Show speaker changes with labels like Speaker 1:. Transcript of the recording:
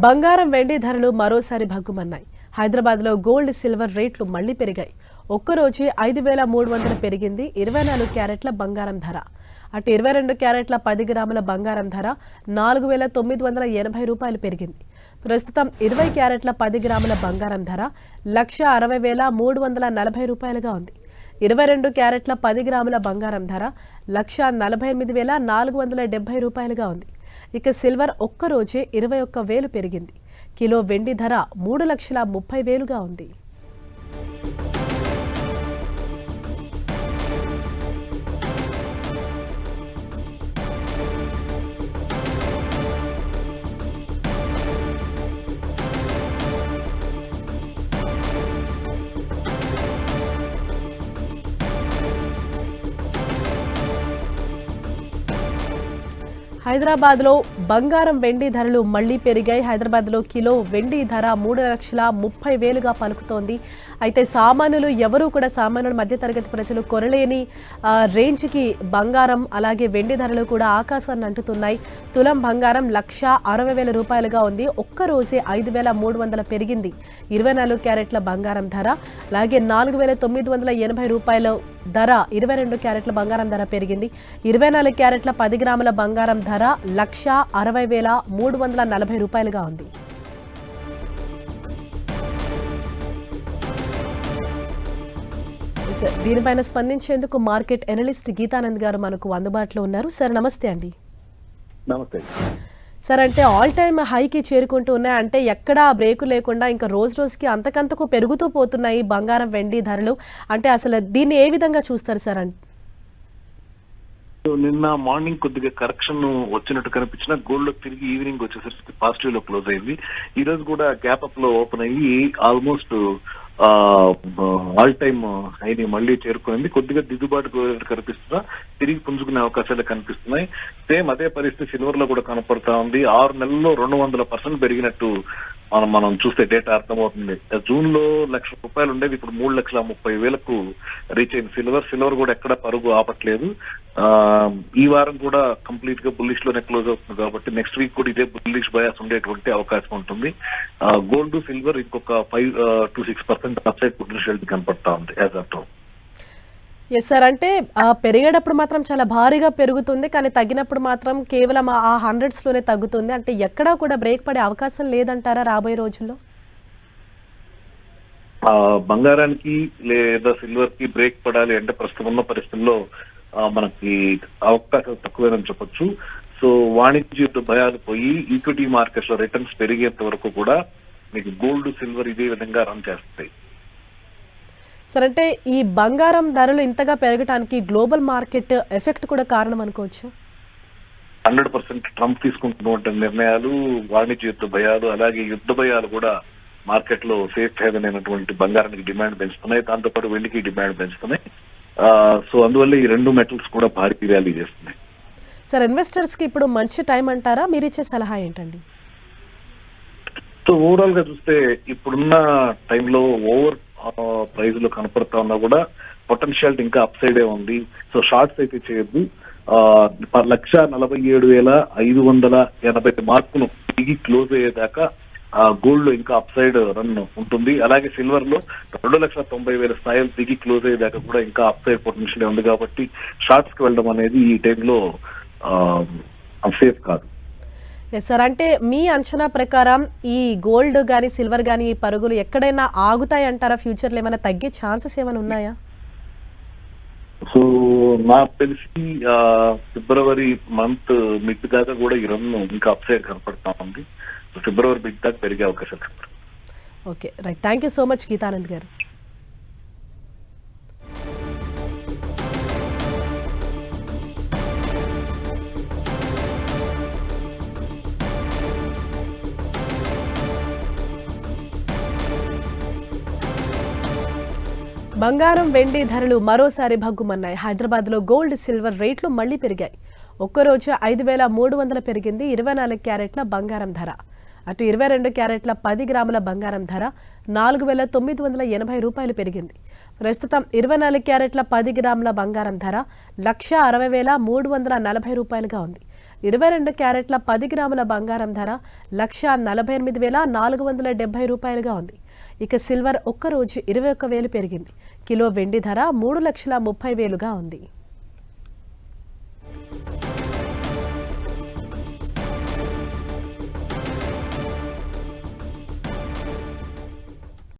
Speaker 1: బంగారం వెండి ధరలు మరోసారి భగ్గుమన్నాయి. హైదరాబాద్లో గోల్డ్ సిల్వర్ రేట్లు మళ్లీ పెరిగాయి. ఒక్కరోజే 5,300 పెరిగింది 24 క్యారెట్ల బంగారం ధర. అటు 22 క్యారెట్ల 10 గ్రాముల బంగారం ధర 4,980 రూపాయలు పెరిగింది. ప్రస్తుతం 20 క్యారెట్ల 10 గ్రాముల బంగారం ధర 1,60,340 రూపాయలుగా ఉంది. 22 క్యారెట్ల 10 గ్రాముల బంగారం ధర 1,48,470 రూపాయలుగా ఉంది. ఇక సిల్వర్ ఒక్కరోజే 21,000 పెరిగింది. కిలో వెండి ధర 3,30,000గా ఉంది. హైదరాబాద్లో బంగారం వెండి ధరలు మళ్లీ పెరిగాయి. హైదరాబాద్లో కిలో వెండి ధర 3,30,000గా పలుకుతోంది. అయితే సామాన్యులు ఎవరూ కూడా సామాన్యుల మధ్యతరగతి ప్రజలు కొనలేని రేంజ్కి బంగారం అలాగే వెండి ధరలు కూడా ఆకాశాన్ని అంటుతున్నాయి. తులం బంగారం 1,60,000 రూపాయలుగా ఉంది. ఒక్కరోజే 5,300 పెరిగింది 24 క్యారెట్ల బంగారం ధర. అలాగే 4,980 రూపాయల ధర 22 క్యారెట్ల బంగారం ధర పెరిగింది. 24 క్యారెట్ల 10 గ్రాముల బంగారం ధర 1,60,340 రూపాయలుగా ఉంది. దీనిపైన స్పందించేందుకు మార్కెట్ ఎనలిస్ట్ గీతానంద్ గారు మనకు అందుబాటులో ఉన్నారు. సార్ నమస్తే అండి.
Speaker 2: నమస్తే
Speaker 1: సార్, అంటే ఆల్ టైమ్ హైకి చేరుకుంటూ ఉన్నాయి, అంటే ఎక్కడా బ్రేకు లేకుండా ఇంకా రోజు రోజుకి అంతకంతకు పెరుగుతూ పోతున్నాయి బంగారం వెండి ధరలు. అంటే అసలు దీన్ని ఏ విధంగా చూస్తారు సార్?
Speaker 2: నిన్న మార్నింగ్ కొద్దిగా కరెక్షన్ వచ్చినట్టు కనిపించిన గోల్డ్ లో తిరిగి ఈవినింగ్ వచ్చేసరికి పాజిటివ్ లో క్లోజ్ అయింది. ఈ రోజు కూడా గ్యాప్ అప్ లో ఓపెన్ అయ్యి ఆల్మోస్ట్ ఆల్ టైమ్ హైని మళ్లీ చేరుకుంది. కొద్దిగా దిద్దుబాటు కనిపిస్తున్నా తిరిగి పుంజుకునే అవకాశాలు కనిపిస్తున్నాయి. సేమ్ అదే పరిస్థితి సిల్వర్ లో కూడా కనపడతా ఉంది. 6 నెలల్లో 200% పెరిగినట్టు మనం చూస్తే డేటా అర్థమవుతుంది. జూన్ లో ₹1,00,000 ఉండేది, ఇప్పుడు 3,30,000కు రీచ్ అయింది సిల్వర్ కూడా ఎక్కడ పరుగు ఆపట్లేదు. ఈ వారం కూడా కంప్లీట్ గా బుల్లిష్ లోనే క్లోజ్ అవుతుంది కాబట్టి నెక్స్ట్ వీక్ కూడా ఇదే బుల్లిష్ బయాస్ ఉండేటువంటి అవకాశం ఉంటుంది. గోల్డ్ సిల్వర్ ఇంకొక 5 to 6% అప్సైడ్ పొటెన్షియాలిటీ కనపడతా ఉంది as of now.
Speaker 1: Yes sir, అంటే పెరిగేటప్పుడు మాత్రం చాలా భారీగా పెరుగుతుంది, కానీ తగ్గినప్పుడు మాత్రం కేవలం ఆ 100sలోనే తగ్గుతుంది. అంటే ఎక్కడా కూడా బ్రేక్ పడే అవకాశం లేదంటారా రాబోయే రోజుల్లో?
Speaker 2: బంగారానికి లేదా సిల్వర్ కి బ్రేక్ పడాలి అంటే ప్రస్తుతం ఉన్న పరిస్థితుల్లో మనకి అవకాశాలు తక్కువేనని చెప్పొచ్చు. సో వాణిజ్య భయాలు పోయి ఈక్విటీ మార్కెట్స్ లో రిటర్న్స్ పెరిగేంత వరకు కూడా మీకు గోల్డ్ సిల్వర్ ఇదే విధంగా రన్ చేస్తాయి.
Speaker 1: సార్, అంటే ఈ బంగారం ధరలు ఇంతగా పెరగడానికి గ్లోబల్ మార్కెట్ ఎఫెక్ట్ కూడా కారణం అనుకోవచ్చు?
Speaker 2: 100% ట్రంప్ తీసుకుంటున్నటువంటి నిర్ణయాలు, వాణిజ్య యుద్ధ భయాలు, అలాగే యుద్ధ భయాలు కూడా మార్కెట్ లో సేఫ్ హేవెన్ అయినటువంటి బంగారానికి డిమాండ్ పెంచుతున్నాయి. దాంతోపాటు వెండికి డిమాండ్ పెంచుతున్నాయి. సో అందువల్ల ఈ రెండు మెటల్స్ కూడా భారీ ర్యాలీ చేస్తున్నాయి.
Speaker 1: సార్, ఇన్వెస్టర్స్ కి ఇప్పుడు మంచి టైం అంటారా? మీరు ఇచ్చే సలహా ఏంటండి?
Speaker 2: సో ఓవరాల్ గా చూస్తే ఇప్పుడున్న టైంలో ఓవర్ ప్రైజ్ లో కనపడతా ఉన్నా కూడా పొటెన్షియాలిటీ ఇంకా అప్ సైడే ఉంది. సో షార్ట్స్ అయితే చేయొద్దు. 1,47,580 మార్కును దిగి క్లోజ్ అయ్యేదాకా గోల్డ్ లో ఇంకా అప్ సైడ్ రన్ ఉంటుంది. అలాగే సిల్వర్ లో 2,90,000 స్థాయిలు దిగి క్లోజ్ అయ్యేదాకా కూడా ఇంకా అప్ సైడ్ పొటెన్షియల్ ఉంది. కాబట్టి షార్ట్స్ కి వెళ్ళడం అనేది ఈ టైంలో సేఫ్ కాదు.
Speaker 1: ఎస్ సార్, అంటే మీ అంచనా ప్రకారం ఈ గోల్డ్ కానీ సిల్వర్ కానీ ఈ పరుగులు ఎక్కడైనా ఆగుతాయి అంటారా? ఫ్యూచర్లో ఏమైనా తగ్గే ఛాన్సెస్ ఏమైనా ఉన్నాయా?
Speaker 2: సో నాకు తెలిసి ఫిబ్రవరి మంత్ మిడ్ దాకా కూడా ఈ రన్ ఇంకా అప్ సైడ్ కనపడతా ఉంది. ఫిబ్రవరి మిడ్ దాకా పెరిగే అవకాశాలు కనపడుతుంది.
Speaker 1: Okay right, thank you so much Geetanand గారు. బంగారం వెండి ధరలు మరోసారి భగ్గుమన్నాయి. హైదరాబాద్లో గోల్డ్ సిల్వర్ రేట్లు మళ్లీ పెరిగాయి. ఒక్కరోజు 5,300 పెరిగింది 24 క్యారెట్ల బంగారం ధర. అటు 22 క్యారెట్ల 10 గ్రాముల బంగారం ధర 4,980 రూపాయలు పెరిగింది. ప్రస్తుతం 24 క్యారెట్ల 10 గ్రాముల బంగారం ధర 1,60,340 రూపాయలుగా ఉంది. 22 క్యారెట్ల 10 గ్రాముల బంగారం ధర 1,48,470 రూపాయలుగా ఉంది. ఇక సిల్వర్ ఒక్కరోజు 21,000 పెరిగింది. కిలో వెండి ధర 3,30,30,000గా ఉంది.